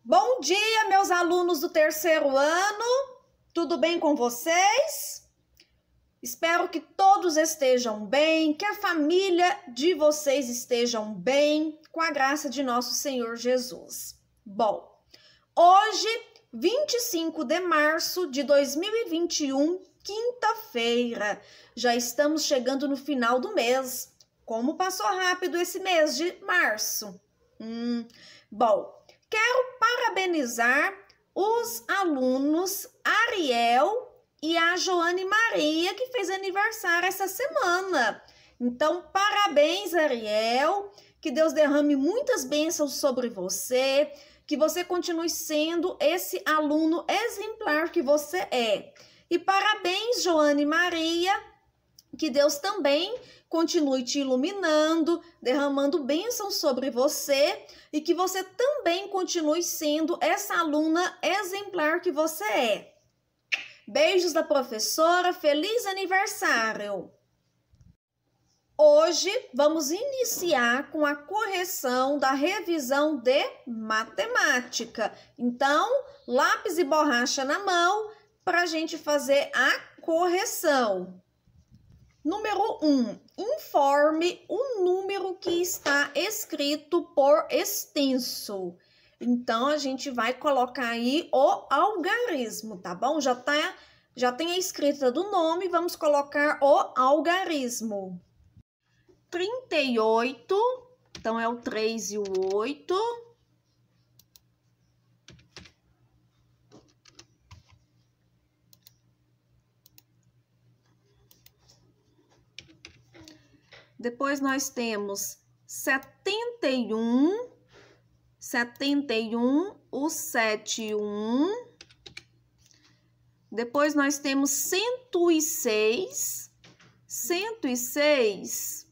Bom dia, meus alunos do terceiro ano, tudo bem com vocês? Espero que todos estejam bem, que a família de vocês estejam bem, com a graça de nosso Senhor Jesus. Bom, hoje, 25 de março de 2021, quinta-feira, já estamos chegando no final do mês. Como passou rápido esse mês de março? Bom, quero parabenizar os alunos Ariel e a Joane Maria, que fez aniversário essa semana. Então, parabéns, Ariel, que Deus derrame muitas bênçãos sobre você, que você continue sendo esse aluno exemplar que você é. E parabéns, Joane Maria, que Deus também continue te iluminando, derramando bênçãos sobre você e que você também continue sendo essa aluna exemplar que você é. Beijos da professora, feliz aniversário! Hoje vamos iniciar com a correção da revisão de matemática. Então, lápis e borracha na mão para a gente fazer a correção. Número 1. Informe o número que está escrito por extenso. Então, a gente vai colocar aí o algarismo, tá bom? Já tem a escrita do nome, vamos colocar o algarismo. 38, então é o 3 e o 8. Depois nós temos 71, o 7 e 1. Depois nós temos 106, 106.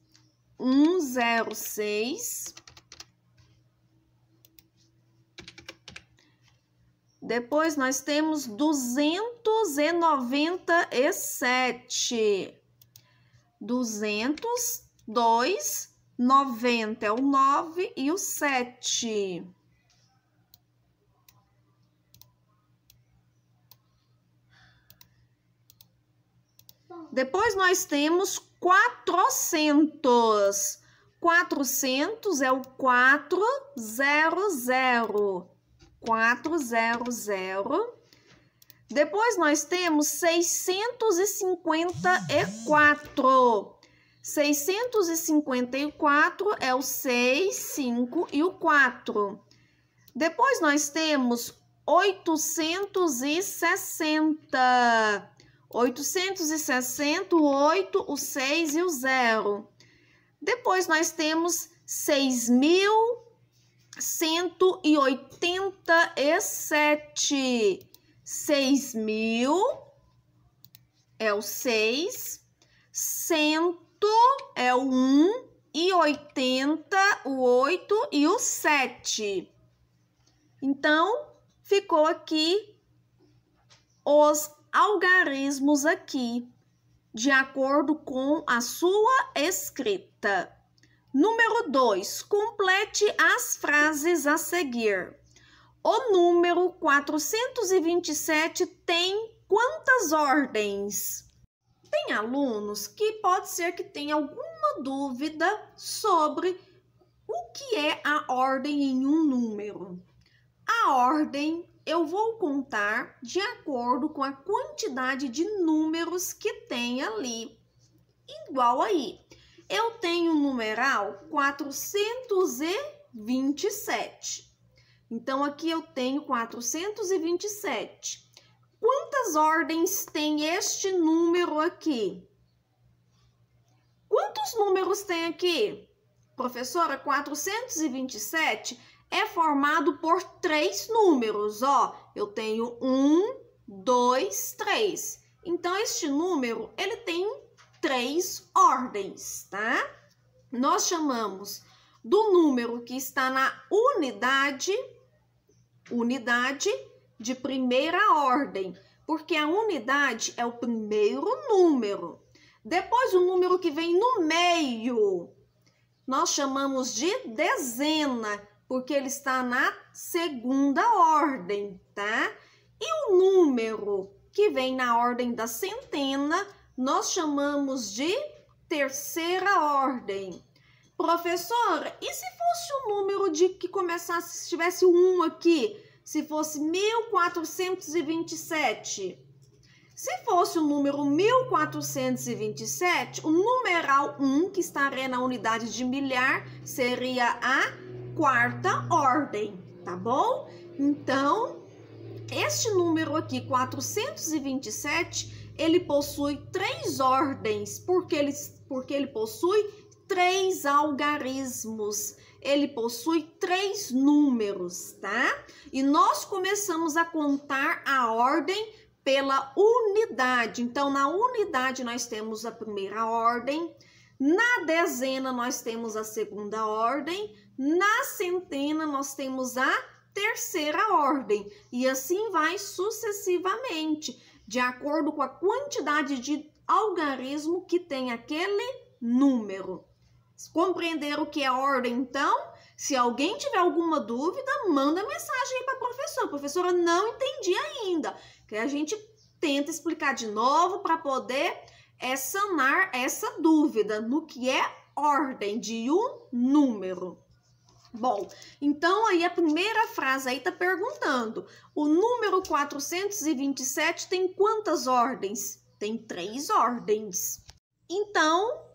Depois nós temos 297, 202, 90 é o 9 e o 7. Depois nós temos 400. 400 é o 400. 400. Depois nós temos 654. 654 é o 6, 5 e o 4. Depois nós temos 860. 860, o 8, o 6 e o 0. Depois nós temos 6.187. 6.000 é o 6, 100 é o 1 e 80, o 8 e o 7. Então, ficou aqui os algarismos aqui, de acordo com a sua escrita. Número 2, complete as frases a seguir. O número 427 tem quantas ordens? Tem alunos que pode ser que tenham alguma dúvida sobre o que é a ordem em um número. A ordem eu vou contar de acordo com a quantidade de números que tem ali. Igual aí, eu tenho o numeral 427. Então, aqui eu tenho 427. Quantas ordens tem este número aqui? Quantos números tem aqui? Professora, 427 é formado por 3 números, ó. Eu tenho 1, 2, 3. Então, este número, ele tem 3 ordens, tá? Nós chamamos do número que está na unidade de primeira ordem, porque a unidade é o primeiro número. Depois, o número que vem no meio, nós chamamos de dezena, porque ele está na segunda ordem, tá? E o número que vem na ordem da centena, nós chamamos de terceira ordem. Professora, e se fosse o número de que começasse, se tivesse um aqui, se fosse 1427? Se fosse o número 1427, o numeral 1, que estaria na unidade de milhar, seria a quarta ordem, tá bom? Então, este número aqui, 427, ele possui 3 ordens, porque ele possui 3 algarismos. Ele possui 3 números, tá? E nós começamos a contar a ordem pela unidade. Então, na unidade nós temos a primeira ordem, na dezena nós temos a segunda ordem, na centena nós temos a terceira ordem, e assim vai sucessivamente, de acordo com a quantidade de algarismo que tem aquele número. Compreenderam o que é ordem, então? Se alguém tiver alguma dúvida, manda mensagem aí para a professora. Professora, não entendi ainda. Que a gente tenta explicar de novo para poder sanar essa dúvida no que é ordem de um número. Bom, então aí a primeira frase aí tá perguntando, o número 427 tem quantas ordens? Tem 3 ordens. Então,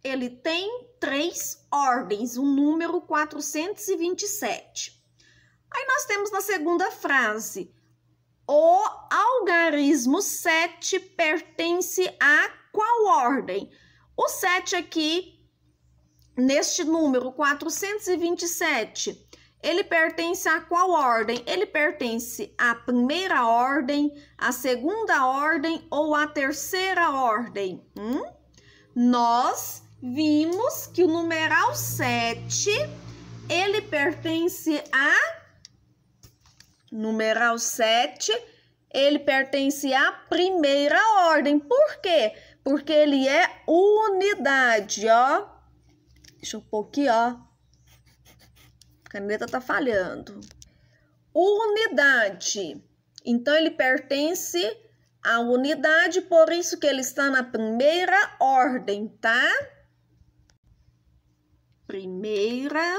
ele tem 3 ordens, o número 427. Aí nós temos na segunda frase, o algarismo 7 pertence a qual ordem? O 7 aqui, neste número 427, ele pertence a qual ordem? Ele pertence à primeira ordem, à segunda ordem ou à terceira ordem? Nós vimos que o numeral 7, ele pertence a... Numeral 7, ele pertence à primeira ordem. Por quê? Porque ele é unidade, ó. Deixa eu pôr aqui, ó. A caneta tá falhando. Unidade. Então, ele pertence à unidade, por isso que ele está na primeira ordem, tá? Primeira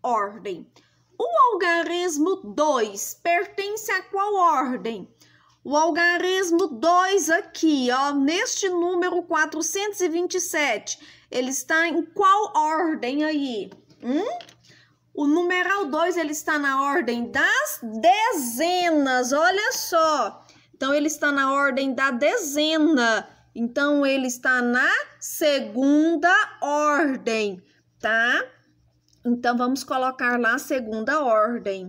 ordem. O algarismo 2 pertence a qual ordem? O algarismo 2 aqui, ó, neste número 427, ele está em qual ordem aí? O numeral 2, ele está na ordem das dezenas, olha só. Então, ele está na ordem da dezena. Então, ele está na segunda ordem, tá? Então, vamos colocar lá a segunda ordem.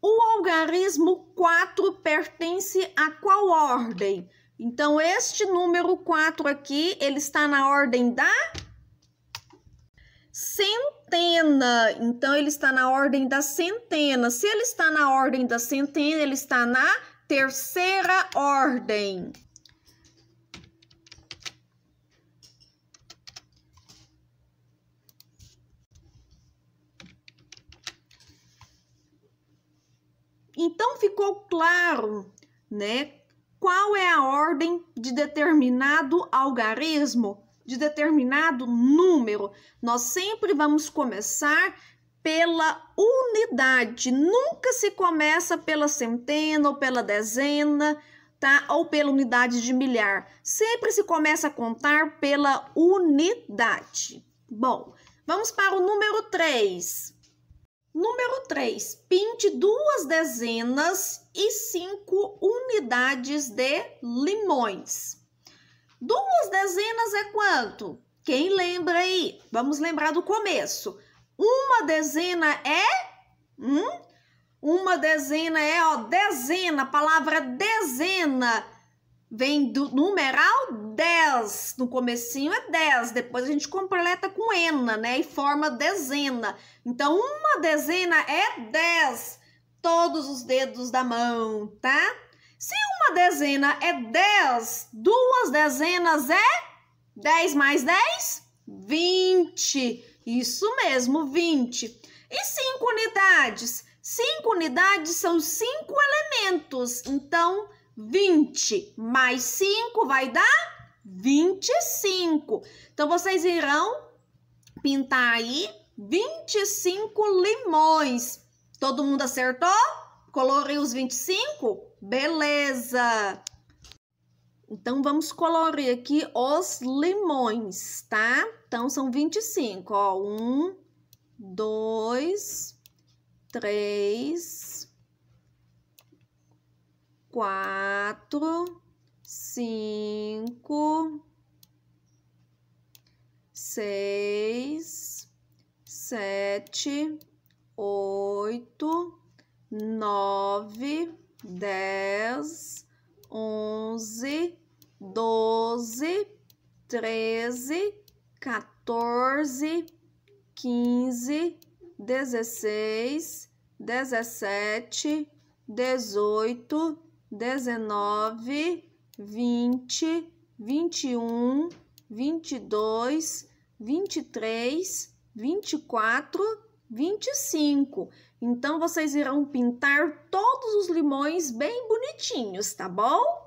O algarismo 4 pertence a qual ordem? Então, este número 4 aqui, ele está na ordem da centena. Então, ele está na ordem da centena. Se ele está na ordem da centena, ele está na terceira ordem. Então, ficou claro, né? Qual é a ordem de determinado algarismo, de determinado número? Nós sempre vamos começar pela unidade. Nunca se começa pela centena ou pela dezena, tá? Ou pela unidade de milhar. Sempre se começa a contar pela unidade. Bom, vamos para o número 3. Número 3, pinte 2 dezenas e 5 unidades de limões. 2 dezenas é quanto? Quem lembra aí? Vamos lembrar do começo. Uma dezena é... Uma dezena é, ó, dezena, a palavra dezena vem do numeral 10. No comecinho é 10, depois a gente completa com ena, né? E forma dezena. Então, uma dezena é 10, todos os dedos da mão, tá? Se uma dezena é 10, 2 dezenas é 10 mais 10? 20. Isso mesmo, 20. E 5 unidades? 5 unidades são 5 elementos. Então, 20 mais 5 vai dar 25. Então, vocês irão pintar aí 25 limões. Todo mundo acertou? Coloriu os 25? Beleza! Então, vamos colorir aqui os limões, tá? Então, são 25, ó. 1, 2, 3, 4, 5, 6, 7, 8, 9, 10, 11, 12, 13, 14, 15, 16, 17, 18, 19, 20, 21, 22, 23, 24, 25. Então, vocês irão pintar todos os limões bem bonitinhos, tá bom?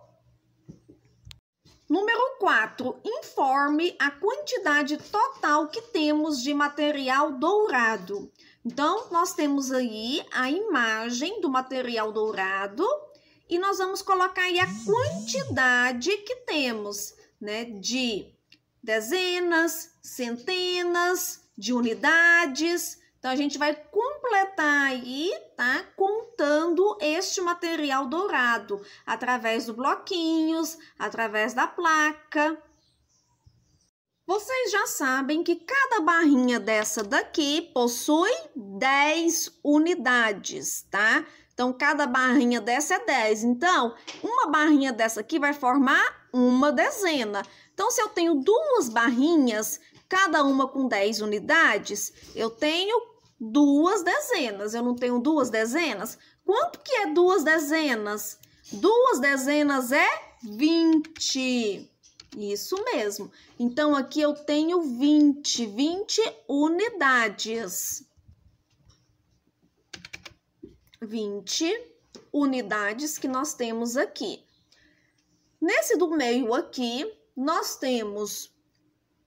Número 4, informe a quantidade total que temos de material dourado. Então, nós temos aí a imagem do material dourado e nós vamos colocar aí a quantidade que temos, né? De dezenas, centenas, de unidades. Então, a gente vai completar aí, tá? Contando este material dourado, através dos bloquinhos, através da placa. Vocês já sabem que cada barrinha dessa daqui possui 10 unidades, tá? Então, cada barrinha dessa é 10. Então, uma barrinha dessa aqui vai formar uma dezena. Então, se eu tenho duas barrinhas, cada uma com 10 unidades, eu tenho 2 dezenas. Eu não tenho 2 dezenas? Quanto que é 2 dezenas? 2 dezenas é 20. Isso mesmo. Então, aqui eu tenho 20 unidades. 20 unidades que nós temos aqui. Nesse do meio aqui, nós temos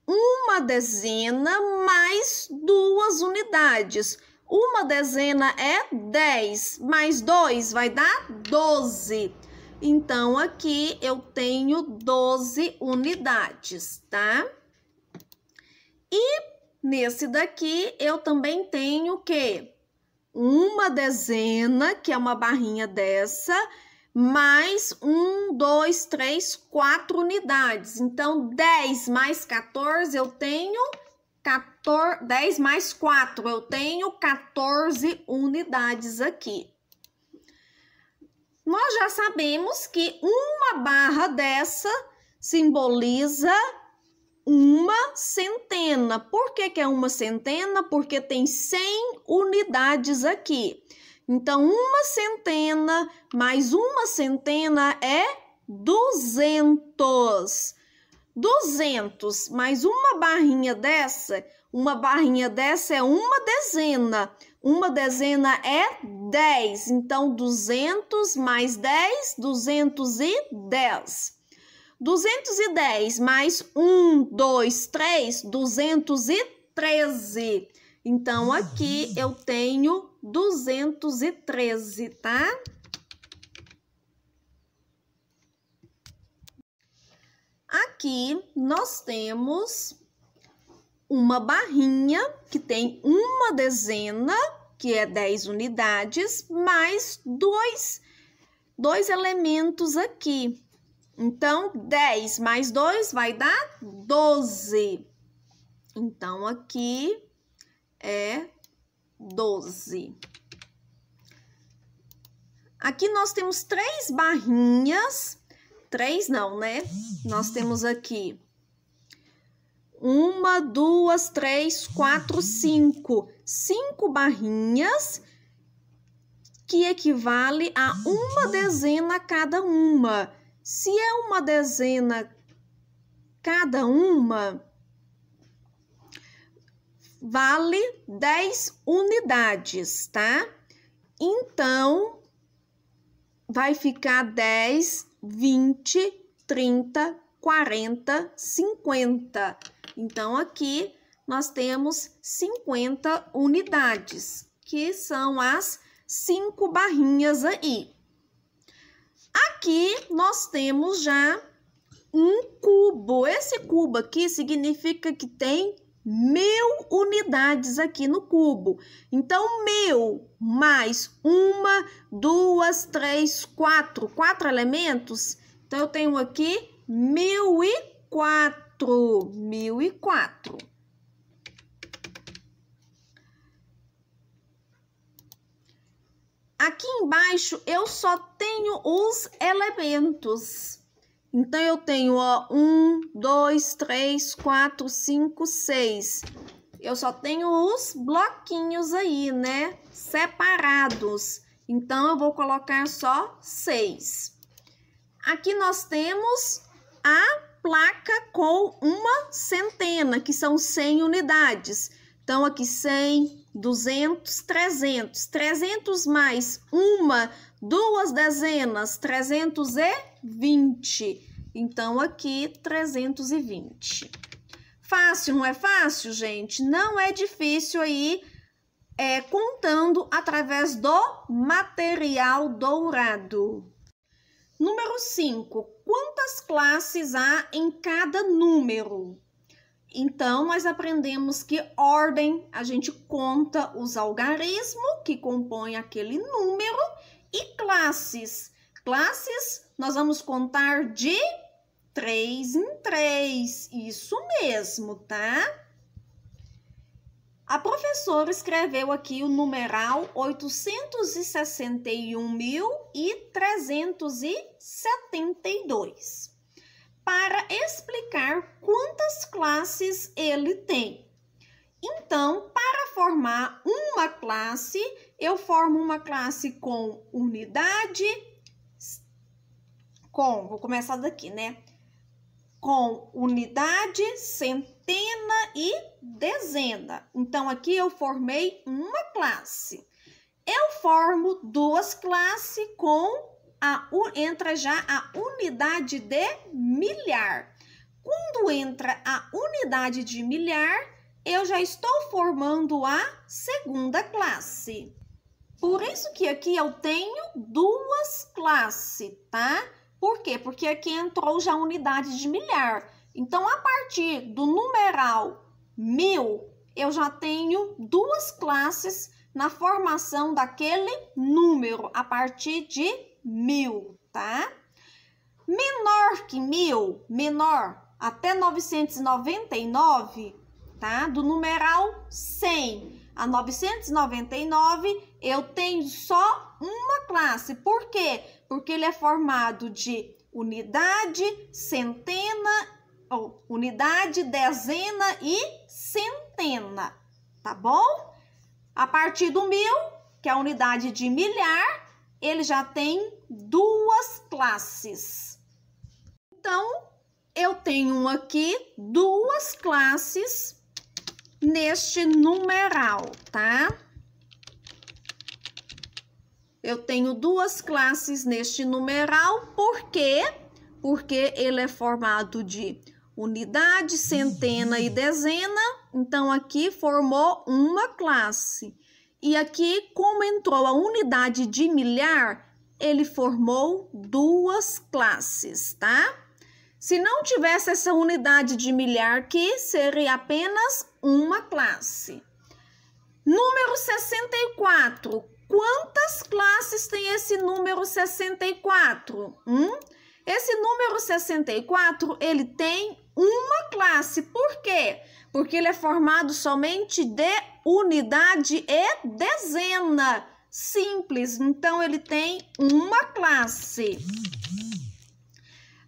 uma dezena mais 2 unidades. Uma dezena é 10, mais 2 vai dar 12. Então, aqui eu tenho 12 unidades, tá? E nesse daqui eu também tenho o quê? Uma dezena, que é uma barrinha dessa, mais 1, 2, 3, 4 unidades. Então, 10 mais 14, eu tenho 14, 10 mais 4, eu tenho 14 unidades aqui. Nós já sabemos que uma barra dessa simboliza uma centena. Por que que é uma centena? Porque tem 100 unidades aqui. Então, uma centena mais uma centena é 200. 200 mais uma barrinha dessa é uma dezena. Uma dezena é 10. Então, 200 mais 10, 210. 210 mais 1, 2, 3, 213. Então, aqui eu tenho 213, tá? Aqui nós temos uma barrinha que tem uma dezena, que é 10 unidades, mais dois elementos aqui. Então, 10 mais 2 vai dar 12. Então, aqui é 12. Aqui nós temos 3 barrinhas. 3 não, né? Nós temos aqui 1, 2, 3, 4, 5. 5 barrinhas que equivale a uma dezena cada uma. Se é uma dezena cada uma, vale 10 unidades, tá? Então, vai ficar 10, 20, 30, 40, 50. Então, aqui nós temos 50 unidades, que são as 5 barrinhas aí. Aqui nós temos já um cubo. Esse cubo aqui significa que tem 1000 unidades aqui no cubo. Então, 1000 mais 1, 2, 3, 4 elementos. Então, eu tenho aqui 1004. 1004. Aqui embaixo, eu só tenho os elementos. Então, eu tenho, ó, 1, 2, 3, 4, 5, 6. Eu só tenho os bloquinhos aí, né? Separados. Então, eu vou colocar só 6. Aqui nós temos a placa com uma centena, que são 100 unidades. Então, aqui 100, 200, 300. 300 mais 1, 2 dezenas, 320. Então, aqui, 320. Fácil, não é fácil, gente? Não é difícil aí, contando através do material dourado. Número 5. Quantas classes há em cada número? Então, nós aprendemos que ordem, a gente conta os algarismos que compõem aquele número e classes. Classes, nós vamos contar de 3 em 3. Isso mesmo, tá? A professora escreveu aqui o numeral 861.372 para explicar quantas classes ele tem. Então, para formar uma classe, eu formo uma classe com unidade, vou começar daqui, né? Com unidade, centena e dezena. Então, aqui eu formei uma classe. Eu formo duas classes com entra já a unidade de milhar. Quando entra a unidade de milhar, eu já estou formando a segunda classe. Por isso que aqui eu tenho duas classes, tá? Por quê? Porque aqui entrou já a unidade de milhar. Então, a partir do numeral 1000, eu já tenho duas classes na formação daquele número, a partir de 1000, tá? Menor que 1000, menor, até 999, tá? Do numeral 100 a 999, eu tenho só uma classe. Por quê? Porque ele é formado de unidade, centena, unidade, dezena e centena, tá bom? A partir do 1000, que é a unidade de milhar, ele já tem duas classes. Então, eu tenho aqui duas classes neste numeral, tá? Eu tenho duas classes neste numeral, por quê? Porque ele é formado de unidade, centena e dezena, então aqui formou uma classe. E aqui, como entrou a unidade de milhar, ele formou duas classes, tá? Se não tivesse essa unidade de milhar aqui, seria apenas uma classe. Número 64. Quantas classes tem esse número 64? Esse número 64, ele tem uma classe. Por quê? Porque ele é formado somente de unidade e dezena. Simples. Então, ele tem uma classe.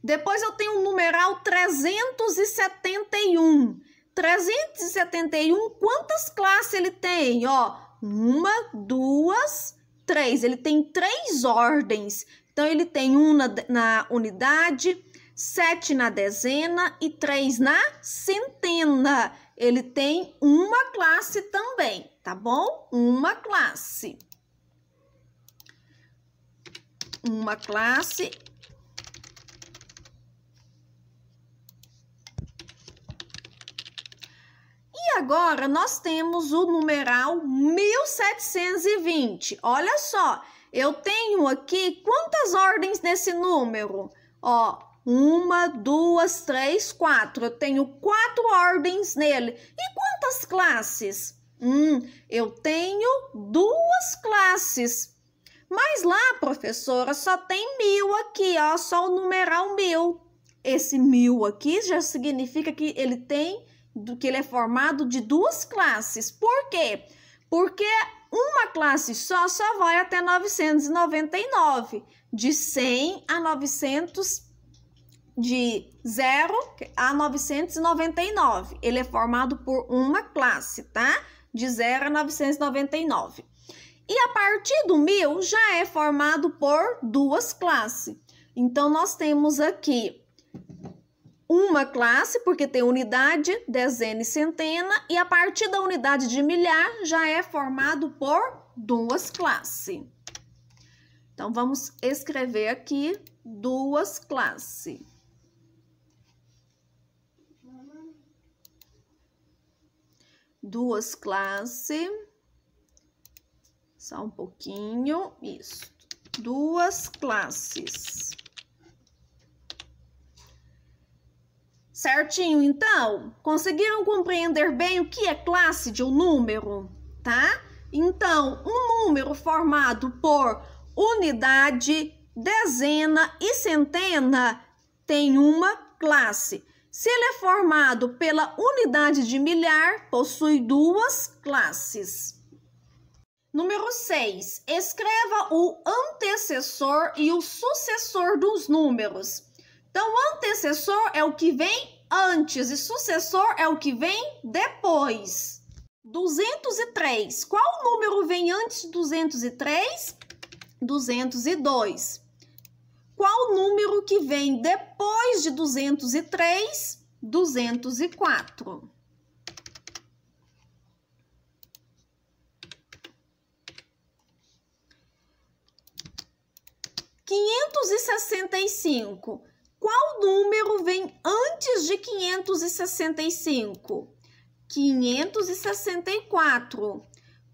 Depois, eu tenho o numeral 371. 371, quantas classes ele tem? Ó, 1, 2, 3. Ele tem 3 ordens. Então, ele tem 1 na unidade, 7 na dezena e 3 na centena. ele tem uma classe também, tá bom? Uma classe. Uma classe. E agora, nós temos o numeral 1720. Olha só, eu tenho aqui quantas ordens nesse número? Ó, 1, 2, 3, 4. Eu tenho 4 ordens nele. E quantas classes? Eu tenho 2 classes. Mas lá, professora, só tem 1000 aqui, ó, só o numeral 1000. Esse 1000 aqui já significa que ele é formado de 2 classes. Por quê? Porque uma classe só vai até 999. De 100 a 900, de 0 a 999. Ele é formado por uma classe, tá? De 0 a 999. E a partir do 1000 já é formado por 2 classes. Então, nós temos aqui uma classe, porque tem unidade, dezena e centena, e a partir da unidade de milhar já é formado por 2 classes. Então, vamos escrever aqui 2 classes. Duas classes. Só um pouquinho, isso. 2 classes. Certinho, então? Conseguiram compreender bem o que é classe de um número, tá? Então, um número formado por unidade, dezena e centena tem uma classe. Se ele é formado pela unidade de milhar, possui 2 classes. Número 6. Escreva o antecessor e o sucessor dos números. Então, o antecessor é o que vem antes e sucessor é o que vem depois. 203. Qual número vem antes de 203? 202. Qual número que vem depois de 203? 204. 565. Qual número vem antes de 565? 564.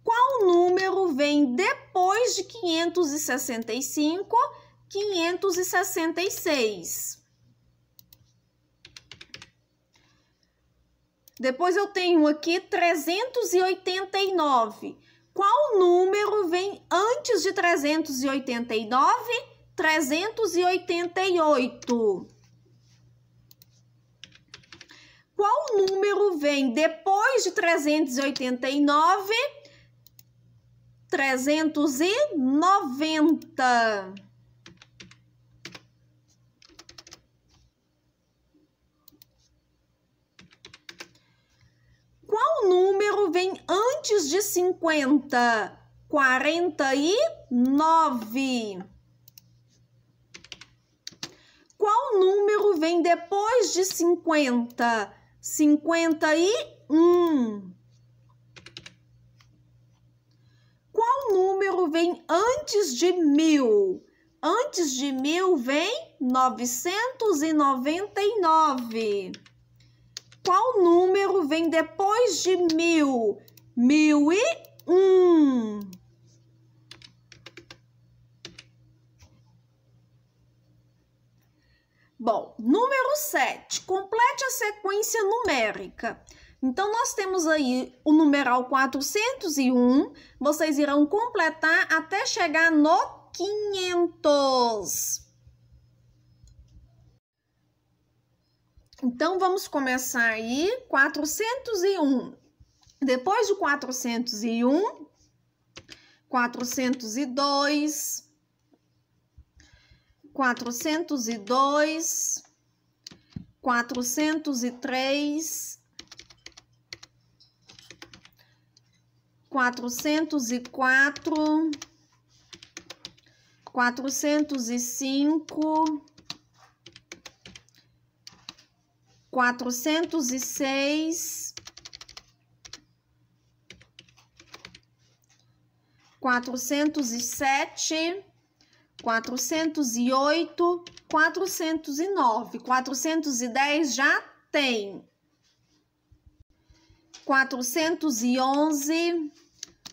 Qual número vem depois de 565? 566. Depois eu tenho aqui 389. Qual número vem antes de 389? 388. Qual número vem depois de 389? 390. Qual número vem antes de 50? 49. Qual número vem depois de 50? 51. Qual número vem antes de 1000? Antes de 1000 vem 999. Qual número vem depois de 1000? 1001. Bom, número 7. Complete a sequência numérica. Então, nós temos aí o numeral 401. Vocês irão completar até chegar no 500. Então, vamos começar aí, 401. Depois de 401, 402, 402, 403, 404, 405, 406, 407, 408, 409, 410 já tem. 411,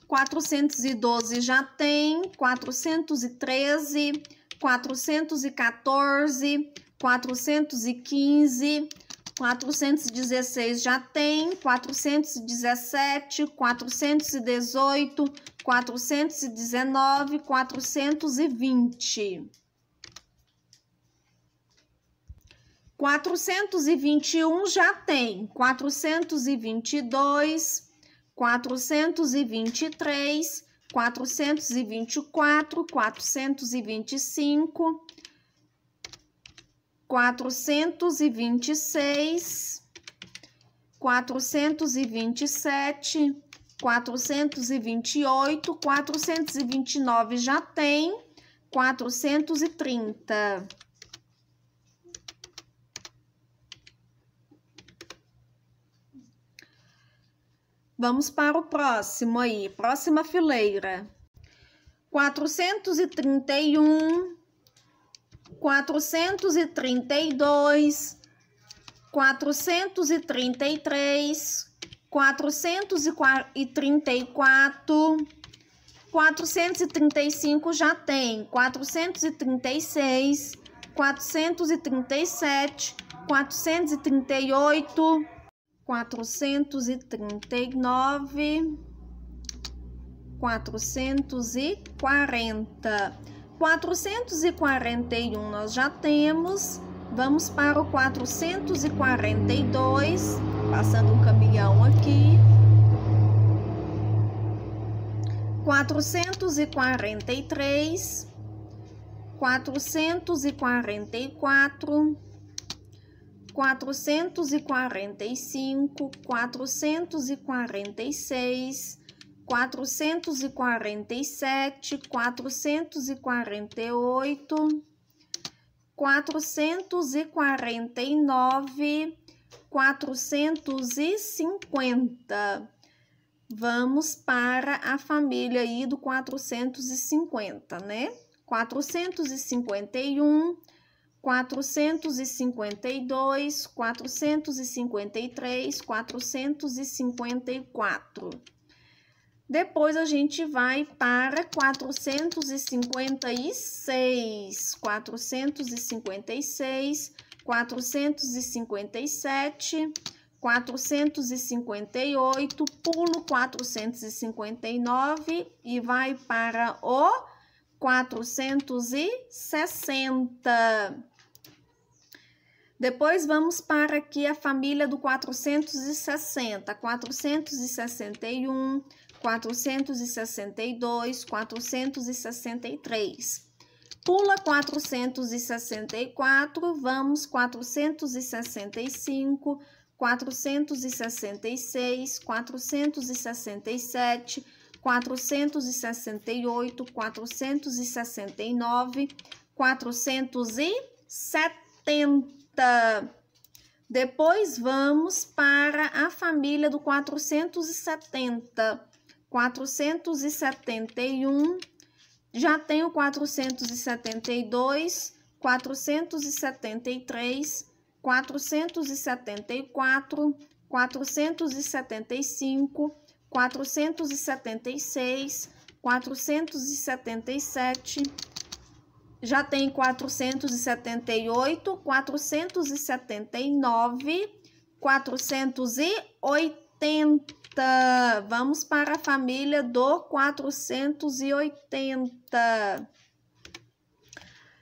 412 já tem, 413, 414, 415, 416 já tem, 417, 418, 419, 420. 421 já tem, 422, 423, 424, 425, 426, 427, 428, 429 já tem, 430. Vamos para o próximo aí, próxima fileira. 431, 432, 433, 434, 435 já tem, 436, 437, 438, 439, 440, 441 nós já temos. Vamos para o 442, passando um caminhão aqui. 443, 444, 445, 446, 447, 448, 449, 450. Vamos para a família aí do 450, né? 451, 452, 453, 454. Depois a gente vai para 456, 456, 457, 458, pulo 459 e vai para o 460. Depois vamos para aqui a família do 460, 461, 462, 463. Pula 464, vamos 465, 466, 467, 468, 469, 470. Depois vamos para a família do 470. 471, já tenho 472, 473, 474, 475, 476, 477, já tem 478, 479, 480. Vamos para a família do 480.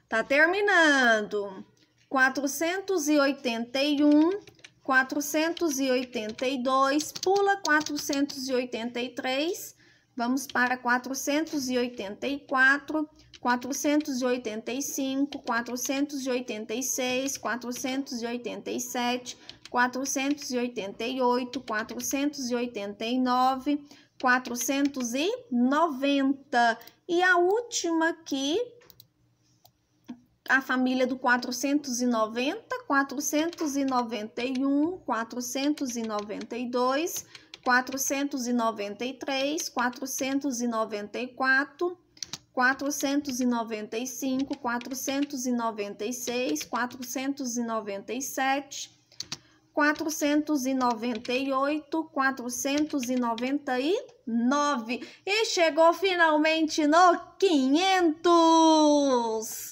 Tá terminando. 481, 482, pula 483. Vamos para 484, 485, 486, 487, 488, 489, 490. E a última aqui, a família do 490, 491, 492, 493, 494, 495, 496, 497, 498, 499 e chegou finalmente no 500!